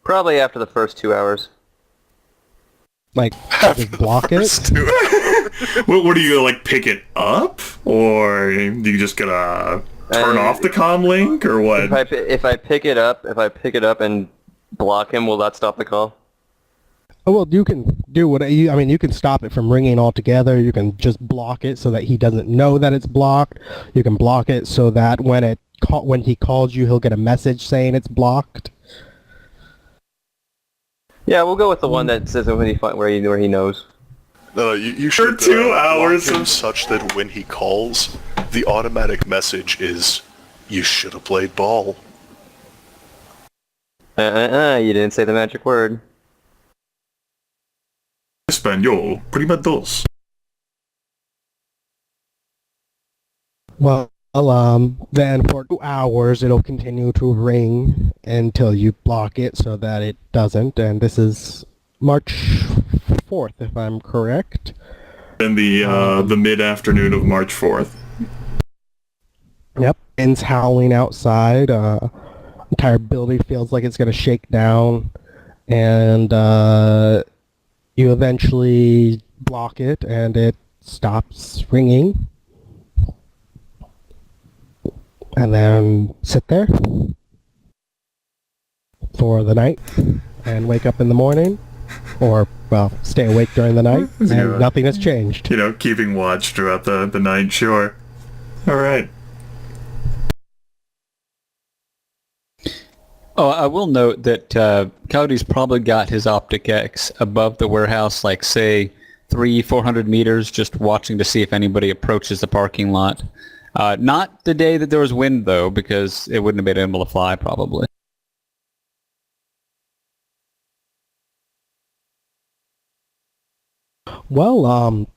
Probably after the first 2 hours. Like, just block it? What do you, like, pick it up? Or do you just gonna turn off the comm link, or what? If I pick it up and block him, will that stop the call? Oh, well, you can do what you can stop it from ringing altogether. You can just block it so that he doesn't know that it's blocked. You can block it so that when he calls you, he'll get a message saying it's blocked. Yeah, we'll go with the one that says where he knows. No, you should 2 hours block him such that when he calls, the automatic message is, "You should have played ball." You didn't say the magic word. Español, prima dos. Well, then for 2 hours it'll continue to ring until you block it so that it doesn't, and this is March 4th, if I'm correct. In the mid-afternoon of March 4th. Yep. Wind's howling outside. Entire building feels like it's going to shake down, and you eventually block it, and it stops ringing. And then sit there for the night and wake up in the morning, or, well, stay awake during the night, and nothing has changed. You know, keeping watch throughout the night, sure. Alright. Oh, I will note that Coyote's probably got his Optic X above the warehouse, like, say, 300-400 meters, just watching to see if anybody approaches the parking lot. Not the day that there was wind, though, because it wouldn't have been able to fly, probably. Well,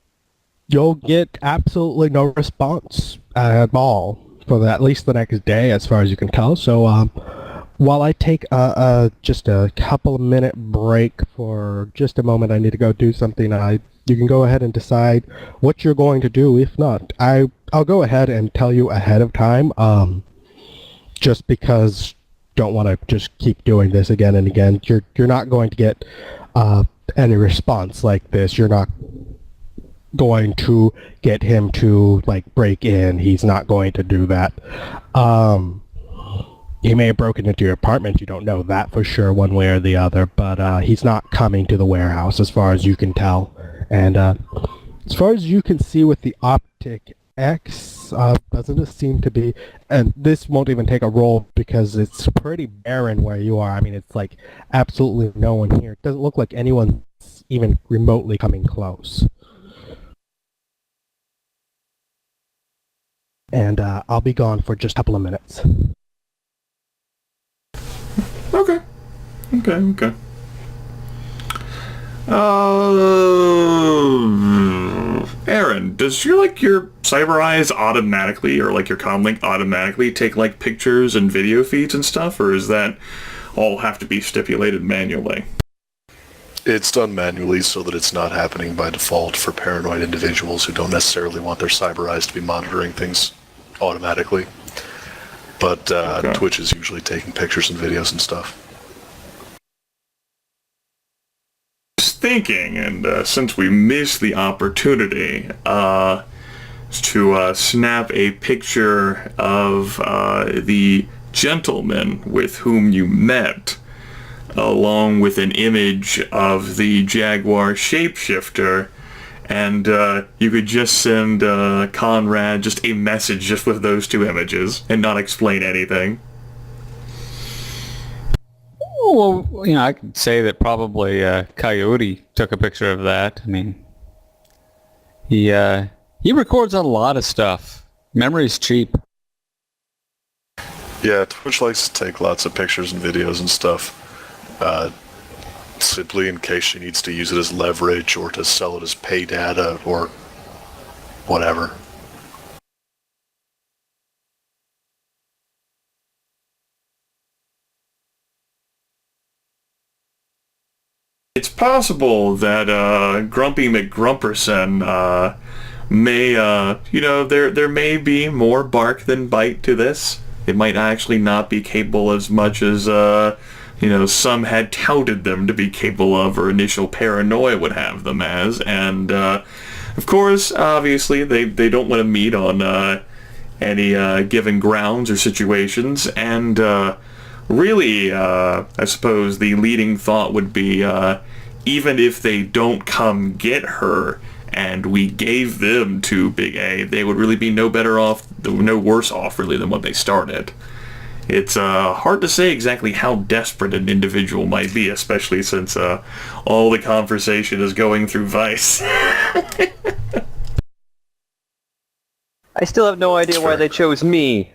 you'll get absolutely no response at all for at least the next day, as far as you can tell. So, while I take just a couple of minute break for just a moment, I need to go do something. You can go ahead and decide what you're going to do. If not, I'll go ahead and tell you ahead of time, just because don't want to just keep doing this again and again. You're not going to get any response like this. You're not going to get him to, like, break in. He's not going to do that. He may have broken into your apartment. You don't know that for sure, one way or the other, but he's not coming to the warehouse as far as you can tell. And as far as you can see with the Optic X, doesn't it seem to be, and this won't even take a roll because it's pretty barren where you are. I mean, it's like absolutely no one here. It doesn't look like anyone's even remotely coming close. And I'll be gone for just a couple of minutes. Okay. Aaron, does your Cyber Eyes automatically, or like your comlink automatically take like pictures and video feeds and stuff, or is that all have to be stipulated manually? It's done manually so that it's not happening by default for paranoid individuals who don't necessarily want their Cyber Eyes to be monitoring things automatically. But Okay. Twitch is usually taking pictures and videos and stuff. Thinking, and since we missed the opportunity to snap a picture of the gentleman with whom you met, along with an image of the Jaguar shapeshifter, and you could just send Conrad just a message just with those two images and not explain anything. Well, you know, I could say that probably Coyote took a picture of that. I mean, he records a lot of stuff. Memory's cheap. Yeah, Twitch likes to take lots of pictures and videos and stuff, simply in case she needs to use it as leverage or to sell it as pay data or whatever. It's possible that Grumpy McGrumperson may, there may be more bark than bite to this. They might actually not be capable as much as, some had touted them to be capable of, or initial paranoia would have them as. And, of course, obviously, they don't want to meet on any given grounds or situations. And really, I suppose the leading thought would be, even if they don't come get her, and we gave them to Big A, they would really be no worse off, really, than what they started. It's hard to say exactly how desperate an individual might be, especially since all the conversation is going through Vice. I still have no idea why they chose me.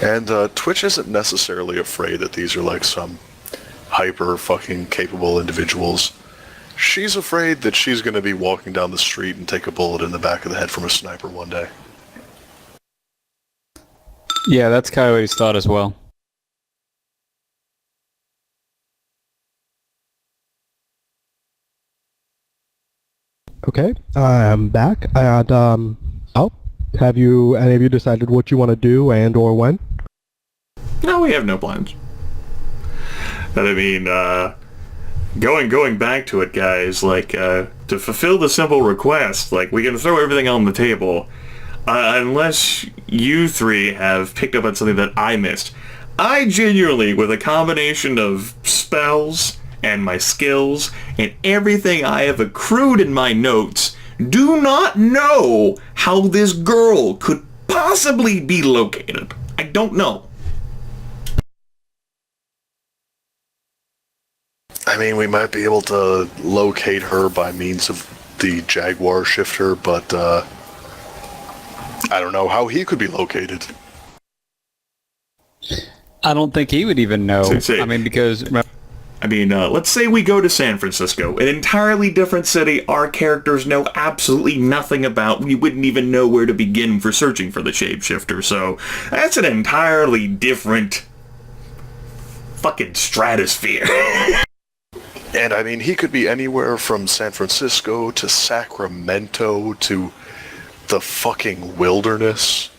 And Twitch isn't necessarily afraid that these are like some hyper fucking capable individuals. She's afraid that she's going to be walking down the street and take a bullet in the back of the head from a sniper one day. Yeah, that's Coyote's thought as well. Okay, I'm back. And, have any of you decided what you want to do and or when? No, we have no plans. But I mean, going back to it, guys, like, to fulfill the simple request, like, we can throw everything on the table, unless you three have picked up on something that I missed. I genuinely, with a combination of spells and my skills and everything I have accrued in my notes, do not know how this girl could possibly be located. I don't know. I mean, we might be able to locate her by means of the Jaguar shifter, but I don't know how he could be located. I don't think he would even know. Because... let's say we go to San Francisco, an entirely different city our characters know absolutely nothing about. We wouldn't even know where to begin for searching for the shapeshifter, so that's an entirely different fucking stratosphere. And I mean, he could be anywhere from San Francisco to Sacramento to the fucking wilderness.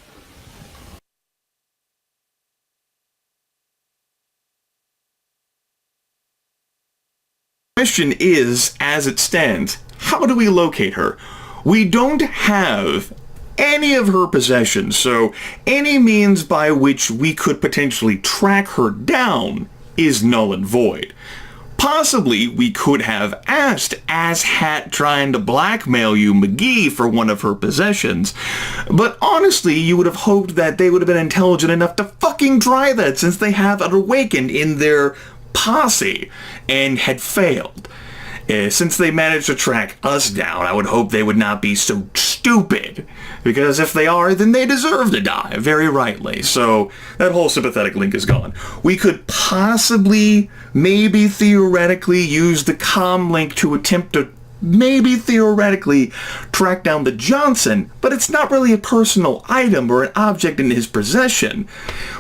Question is, as it stands, how do we locate her? We don't have any of her possessions, so any means by which we could potentially track her down is null and void. Possibly we could have asked Asshat trying to blackmail you McGee for one of her possessions, but honestly you would have hoped that they would have been intelligent enough to fucking try that, since they have an awakened in their posse and had failed. Since they managed to track us down, I would hope they would not be so stupid, because if they are, then they deserve to die, very rightly. So that whole sympathetic link is gone. We could possibly, maybe theoretically, use the comm link to attempt to maybe theoretically track down the Johnson, but it's not really a personal item or an object in his possession.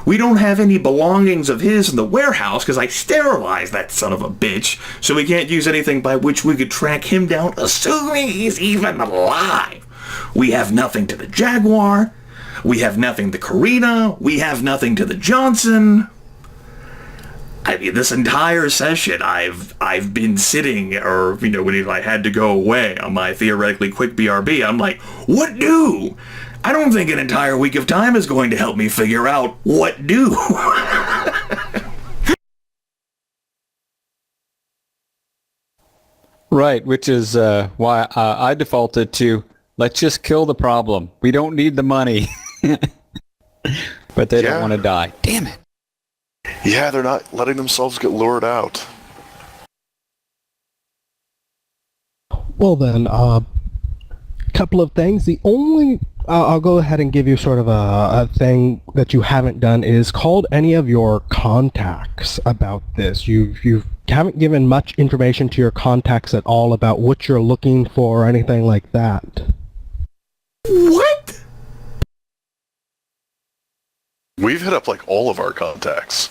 We don't have any belongings of his in the warehouse because I sterilized that son of a bitch, so we can't use anything by which we could track him down, assuming he's even alive. We have nothing to the Jaguar, we have nothing to Karina, we have nothing to the Johnson. I mean, this entire session, I've been sitting, or, when I had to go away on my theoretically quick BRB, I'm like, what do? I don't think an entire week of time is going to help me figure out what do. Right, which is why I defaulted to, let's just kill the problem. We don't need the money. But they don't want to die. Damn it. Yeah, they're not letting themselves get lured out. Well then, couple of things. The only, I'll go ahead and give you sort of a thing that you haven't done is called any of your contacts about this. You haven't given much information to your contacts at all about what you're looking for or anything like that. What? We've hit up like all of our contacts.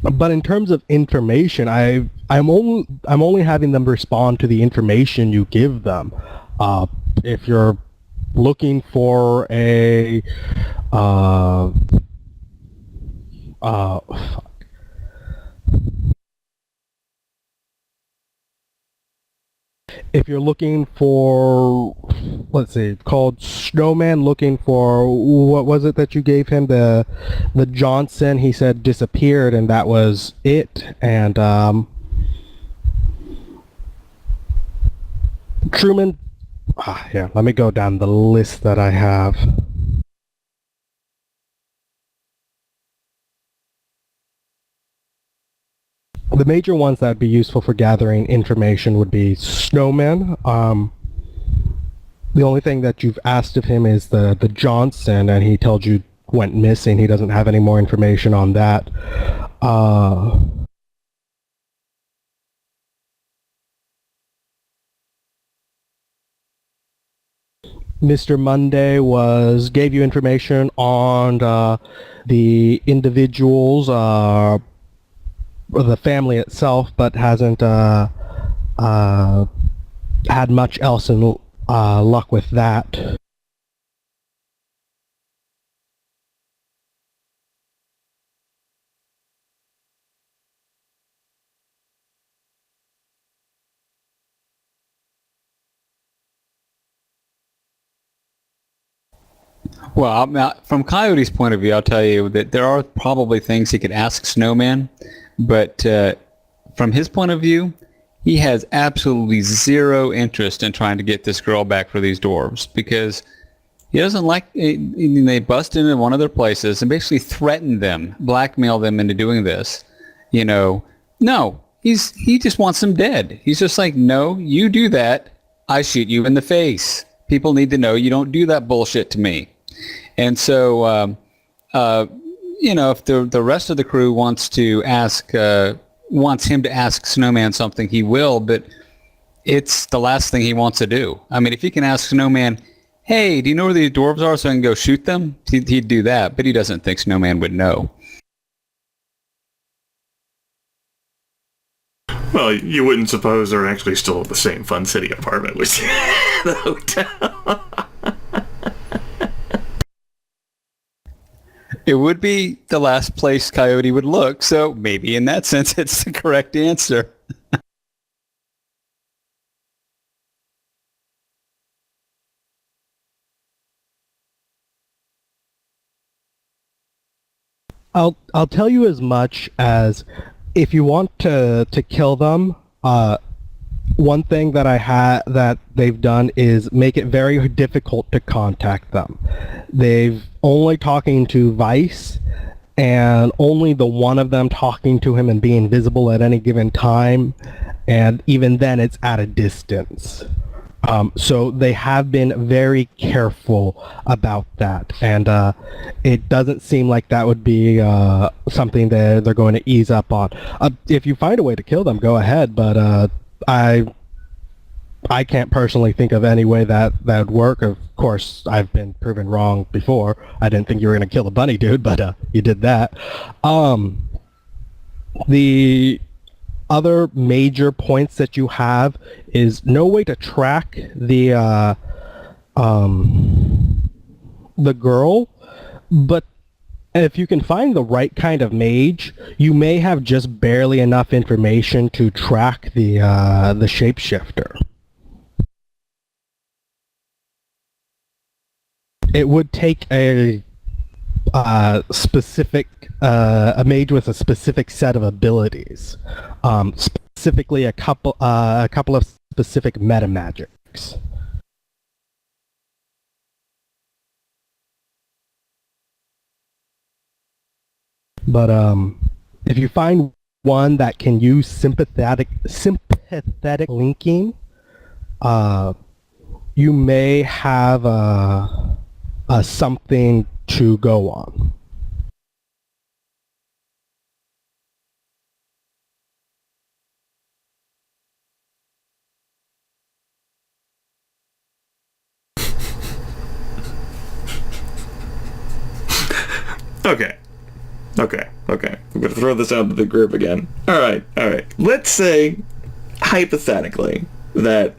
But in terms of information, I'm only having them respond to the information you give them. If you're looking for a Uh, fuck. If you're looking for, let's see, called Snowman, looking for, what was it that you gave him? The Johnson, he said disappeared, and that was it. And Truman, yeah, let me go down the list that I have. The major ones that would be useful for gathering information would be Snowman. The only thing that you've asked of him is the Johnson, and he told you went missing. He doesn't have any more information on that. Mr. Monday gave you information on the individuals, or the family itself, but hasn't had much else in luck with that. Well, from Coyote's point of view, I'll tell you that there are probably things he could ask Snowman, but from his point of view, he has absolutely zero interest in trying to get this girl back for these dwarves, because he doesn't like, they bust into one of their places and basically threaten them, blackmail them into doing this. You know, no, he just wants them dead. He's just like, no, you do that, I shoot you in the face. People need to know you don't do that bullshit to me. And so, you know, if the rest of the crew wants him to ask Snowman something, he will, but it's the last thing he wants to do. I mean, if he can ask Snowman, hey, do you know where these dwarves are so I can go shoot them? He'd do that, but he doesn't think Snowman would know. Well, you wouldn't suppose they're actually still at the same Fun City apartment with the hotel. It would be the last place Coyote would look, so maybe in that sense it's the correct answer. I'll tell you as much as, if you want to kill them, one thing that they've done is make it very difficult to contact them. They've only talking to Vice, and only the one of them talking to him and being visible at any given time, and even then it's at a distance. So they have been very careful about that, and it doesn't seem like that would be something that they're going to ease up on. If you find a way to kill them, go ahead, but I can't personally think of any way that would work. Of course, I've been proven wrong before. I didn't think you were going to kill the bunny dude, but you did that. The other major points that you have is no way to track the girl, but if you can find the right kind of mage, you may have just barely enough information to track the shapeshifter. It would take a specific a mage with a specific set of abilities, specifically a couple of specific meta magics. But if you find one that can use sympathetic linking, you may have something to go on. Okay. I'm going to throw this out to the group again. All right. Let's say, hypothetically, that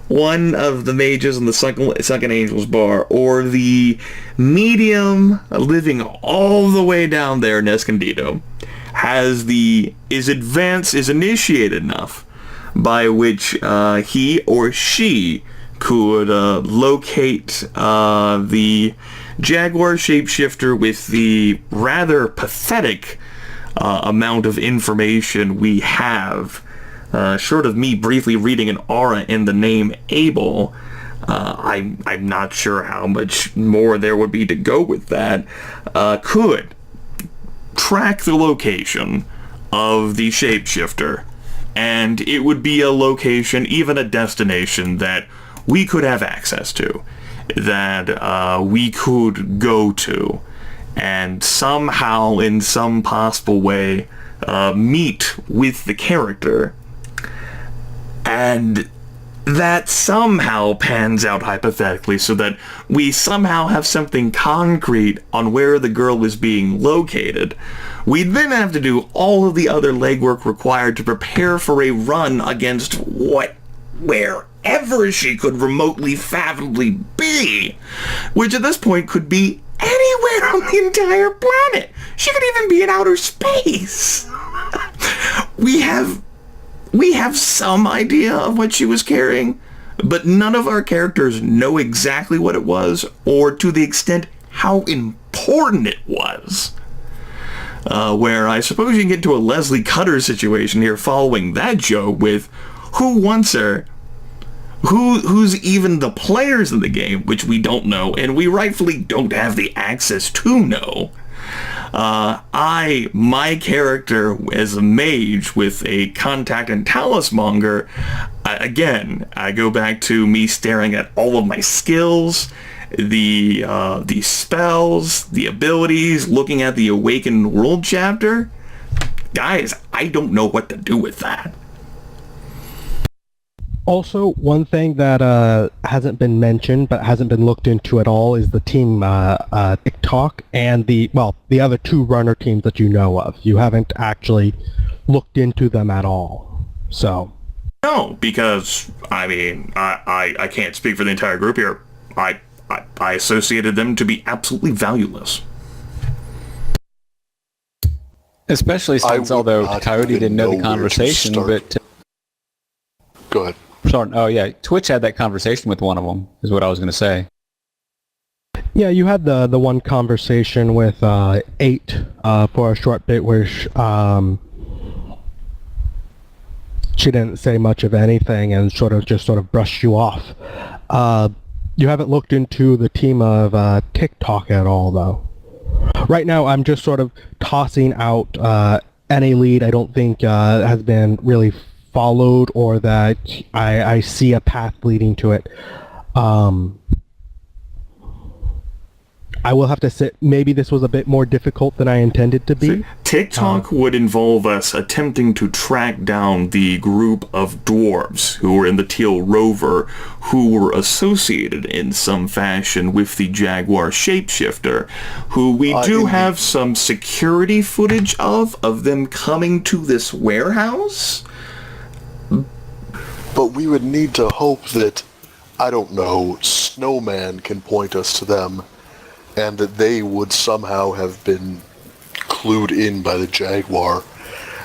one of the mages in the Sunken Angels bar, or the medium living all the way down there in Escondido, is initiated enough by which he or she could locate the Jaguar shapeshifter with the rather pathetic amount of information we have. Short of me briefly reading an aura in the name Abel, I'm not sure how much more there would be to go with that, could track the location of the shapeshifter, and it would be a location, even a destination, that we could have access to, that we could go to, and somehow, in some possible way, meet with the character. And that somehow pans out hypothetically so that we somehow have something concrete on where the girl is being located. We then have to do all of the other legwork required to prepare for a run against wherever she could remotely fathomably be, which at this point could be anywhere on the entire planet. She could even be in outer space. We have some idea of what she was carrying, but none of our characters know exactly what it was, or to the extent how important it was. Where I suppose you can get into a Leslie Cutter situation here following that joke with who wants her, who's even the players in the game, which we don't know, and we rightfully don't have the access to know. My character as a mage with a contact and talismonger, again, I go back to me staring at all of my skills, the spells, the abilities, looking at the Awakened World chapter. Guys, I don't know what to do with that. Also, one thing that hasn't been mentioned but hasn't been looked into at all is the team TikTok and the other two runner teams that you know of. You haven't actually looked into them at all. So no, because I mean I can't speak for the entire group here. I associated them to be absolutely valueless. Especially since, although Coyote didn't know the conversation, but go ahead. Sorry. Oh yeah, Twitch had that conversation with one of them, is what I was going to say. yeah, you had the one conversation with 8 for a short bit where she didn't say much of anything and sort of brushed you off. You haven't looked into the team of TikTok at all, though. Right now, I'm just sort of tossing out any lead I don't think has been really followed or that I see a path leading to it. I will have to say, maybe this was a bit more difficult than I intended to be. TikTok would involve us attempting to track down the group of dwarves who were in the Teal Rover who were associated in some fashion with the Jaguar shapeshifter, who we do have some security footage of them coming to this warehouse. But we would need to hope that, I don't know, Snowman can point us to them, and that they would somehow have been clued in by the Jaguar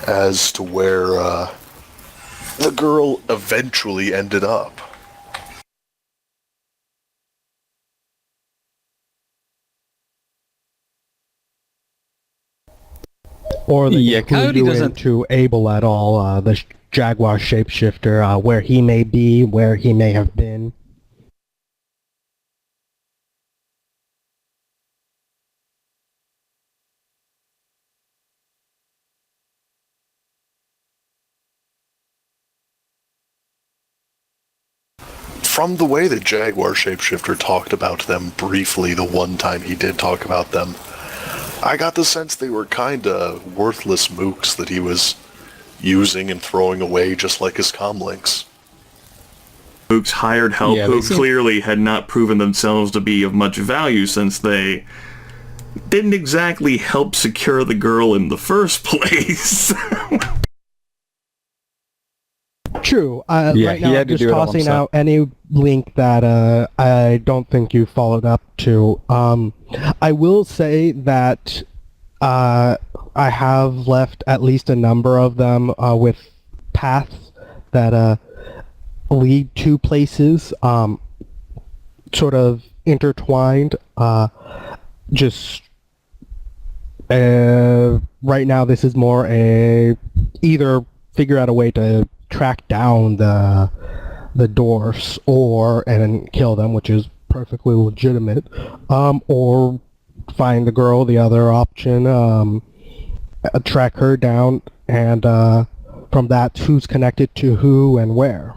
as to where the girl eventually ended up. Or they clued Coyote you doesn't into Abel at all, the Jaguar shapeshifter, where he may be, where he may have been. From the way the Jaguar shapeshifter talked about them briefly the one time he did talk about them, I got the sense they were kinda worthless mooks that he was using and throwing away just like his comlinks. Mooks hired help who clearly had not proven themselves to be of much value since they didn't exactly help secure the girl in the first place. True. Yeah, right he now, had I'm to just do it all tossing himself. out any link that I don't think you followed up to. I will say that I have left at least a number of them with paths that lead to places, sort of intertwined. Just right now, this is more a either figure out a way to track down the dwarfs and kill them, which is perfectly legitimate, or find the girl, the other option, track her down, and from that, who's connected to who and where.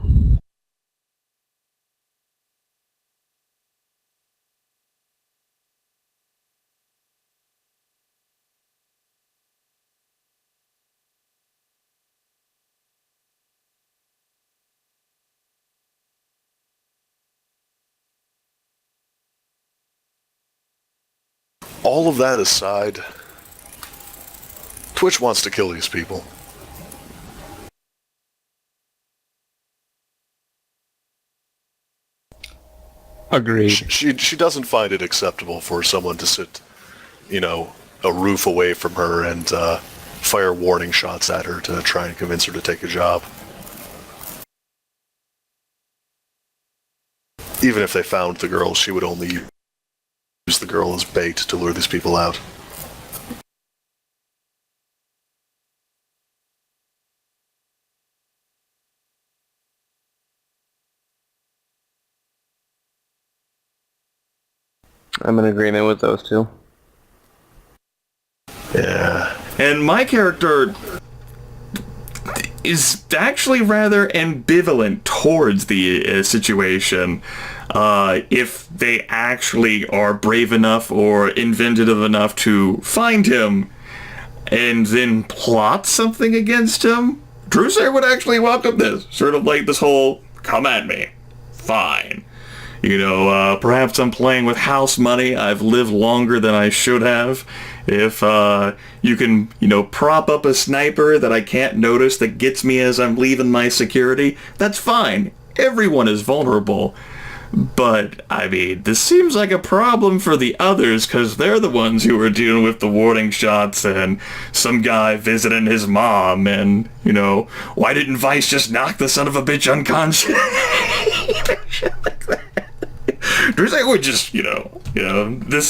All of that aside, Twitch wants to kill these people. Agreed. She doesn't find it acceptable for someone to sit, a roof away from her and fire warning shots at her to try and convince her to take a job. Even if they found the girl, she would only use the girl as bait to lure these people out. I'm in agreement with those two. Yeah. And my character is actually rather ambivalent towards the situation. If they actually are brave enough or inventive enough to find him and then plot something against him, Drusair would actually welcome this. Sort of like this whole, come at me. Fine. Perhaps I'm playing with house money. I've lived longer than I should have. If you can, prop up a sniper that I can't notice that gets me as I'm leaving my security, that's fine. Everyone is vulnerable. But, this seems like a problem for the others, because they're the ones who are dealing with the warning shots and some guy visiting his mom and, why didn't Vice just knock the son of a bitch unconscious? Shit like that. Drusair would just,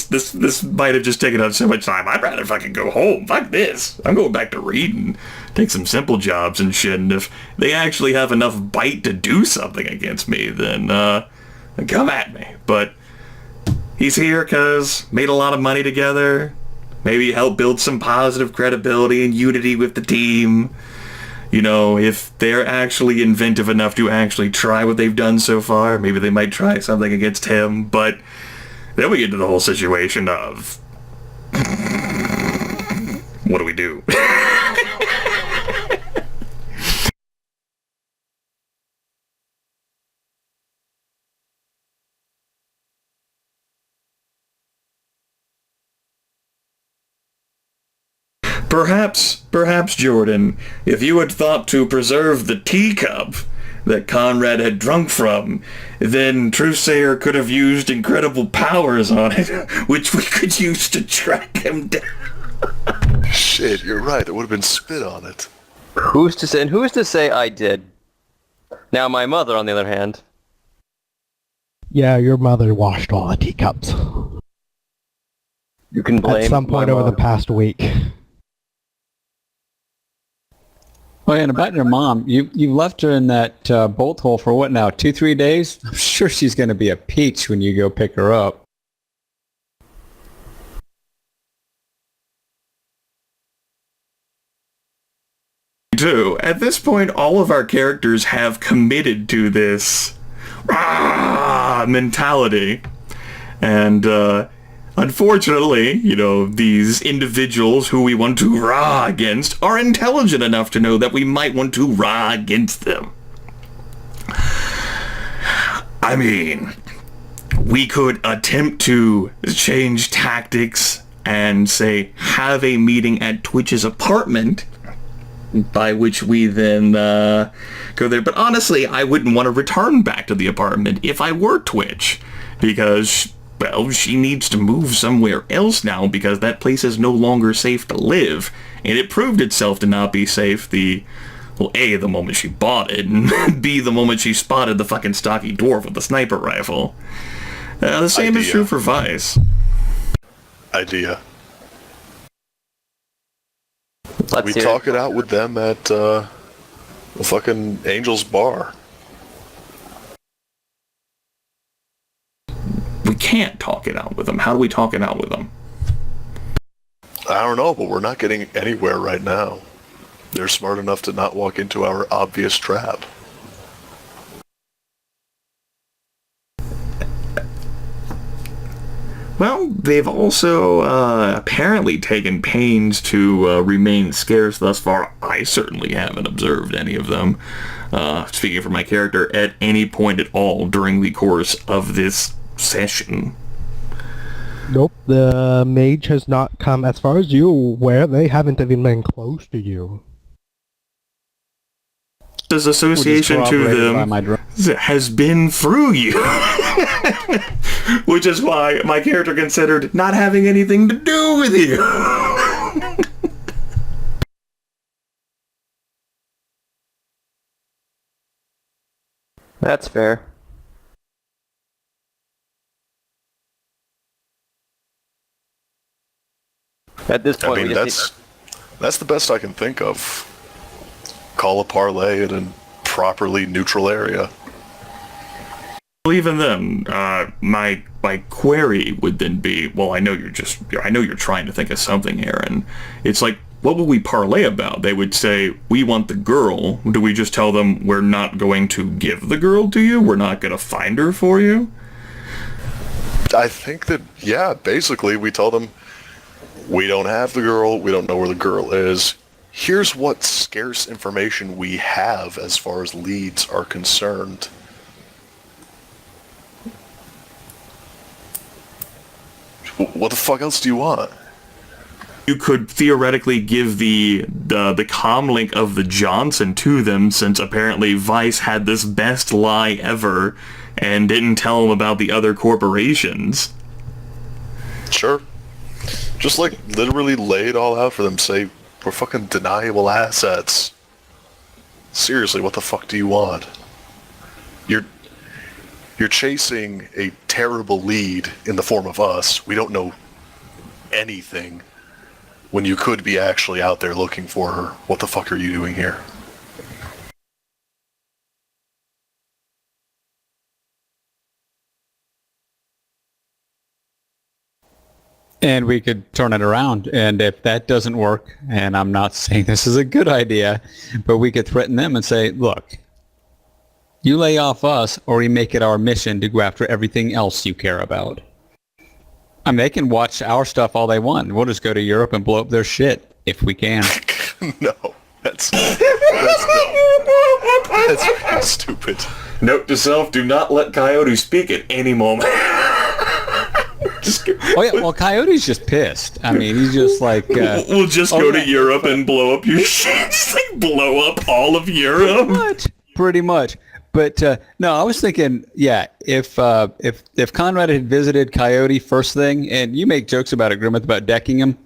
this might have just taken up so much time. I'd rather fucking go home. Fuck this. I'm going back to reading. Take some simple jobs and shit. And if they actually have enough bite to do something against me, then come at me. But he's here because made a lot of money together. Maybe help build some positive credibility and unity with the team. If they're actually inventive enough to actually try what they've done so far, maybe they might try something against him. But then we get to the whole situation of what do we do? Perhaps, Jordan, if you had thought to preserve the teacup that Conrad had drunk from, then Trusair could have used incredible powers on it, which we could use to track him down. Shit, you're right. There would have been spit on it. Who's to say I did? Now my mother, on the other hand. Yeah, your mother washed all the teacups You can blame at some point my over the mom. past week. Oh, yeah, and about your mom, you left her in that bolt hole for what now, 2-3 days? I'm sure she's going to be a peach when you go pick her up. Too. At this point, all of our characters have committed to this mentality. And unfortunately, these individuals who we want to rah against are intelligent enough to know that we might want to rah against them. We could attempt to change tactics and say, have a meeting at Twitch's apartment by which we then go there. But honestly, I wouldn't want to return back to the apartment if I were Twitch, because, well, she needs to move somewhere else now because that place is no longer safe to live. And it proved itself to not be safe A, the moment she bought it, and B, the moment she spotted the fucking stocky dwarf with the sniper rifle. The same is true for Vice. Idea. Let's We hear talk it out with them at the fucking Angel's Bar. We can't talk it out with them. How do we talk it out with them? I don't know, but we're not getting anywhere right now. They're smart enough to not walk into our obvious trap. Well, they've also apparently taken pains to remain scarce thus far. I certainly haven't observed any of them, speaking for my character, at any point at all during the course of this session. Nope, the mage has not come. As far as you're aware, they haven't even been close to you. This association to them has been through you. Which is why my character considered not having anything to do with you. That's fair. At this point, I mean, that's the best I can think of. Call a parlay in a properly neutral area. Well, even then, my query would then be, well, I know you're trying to think of something here, and it's like, what would we parlay about? They would say, we want the girl. Do we just tell them we're not going to give the girl to you? We're not going to find her for you? I think that, yeah, basically we tell them we don't have the girl, we don't know where the girl is. Here's what scarce information we have as far as leads are concerned. What the fuck else do you want? You could theoretically give the comm link of the Johnson to them, since apparently Vice had this best lie ever and didn't tell them about the other corporations. Sure. Just like literally lay it all out for them. Say, we're fucking deniable assets. Seriously, what the fuck do you want? You're chasing a terrible lead in the form of us. We don't know anything when you could be actually out there looking for her. What the fuck are you doing here? And we could turn it around, and if that doesn't work, and I'm not saying this is a good idea, but we could threaten them and say, look, you lay off us, or we make it our mission to go after everything else you care about. I mean, they can watch our stuff all they want. We'll just go to Europe and blow up their shit, if we can. No, that's dumb. That's pretty stupid. Note to self, do not let Coyote speak at any moment. Oh yeah, well, Coyote's just pissed. I mean, he's just like... we'll just go to Europe and blow up your shit. Just like blow up all of Europe. Pretty much. But no, I was thinking, yeah, if Conrad had visited Coyote first thing, and you make jokes about it, Grimith, about decking him,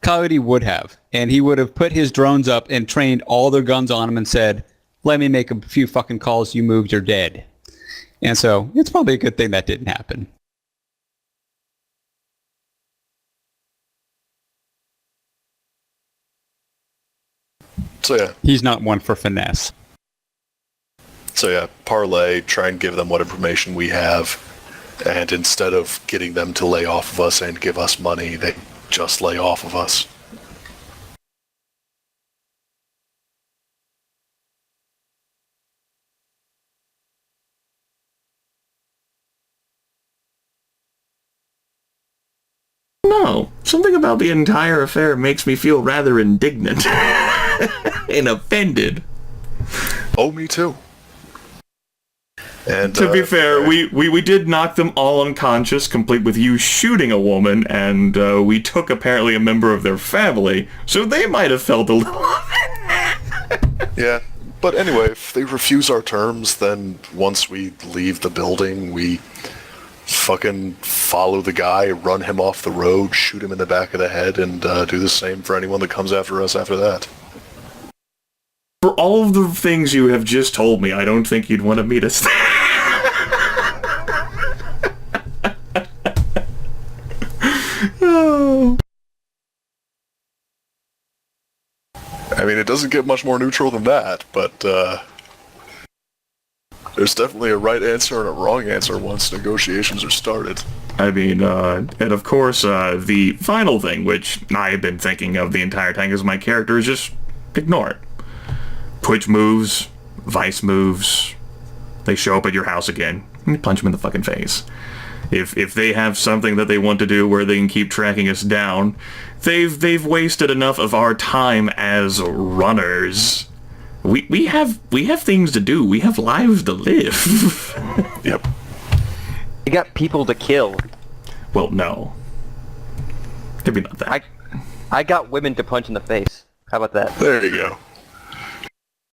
Coyote would have. And he would have put his drones up and trained all their guns on him and said, let me make a few fucking calls, you moved, you're dead. And so it's probably a good thing that didn't happen. So yeah. He's not one for finesse. So yeah, parlay, try and give them what information we have, and instead of getting them to lay off of us and give us money, they just lay off of us. No, something about the entire affair makes me feel rather indignant and offended. Oh, me too. And to be fair, we did knock them all unconscious, complete with you shooting a woman, and we took apparently a member of their family, so they might have felt a little offended. Yeah, but anyway, if they refuse our terms, then once we leave the building, we fucking follow the guy, run him off the road, shoot him in the back of the head, and do the same for anyone that comes after us after that. For all of the things you have just told me, I don't think you'd want to meet us. Oh. I mean, it doesn't get much more neutral than that, but there's definitely a right answer and a wrong answer once negotiations are started. I mean, and of course, the final thing, which I've been thinking of the entire time, is my character is just ignore it. Twitch moves, Vice moves, they show up at your house again, and you punch them in the fucking face. If they have something that they want to do where they can keep tracking us down, they've wasted enough of our time as runners. We have things to do. We have lives to live. Yep. You got people to kill. Well, no. Maybe not that. I got women to punch in the face. How about that? There you go.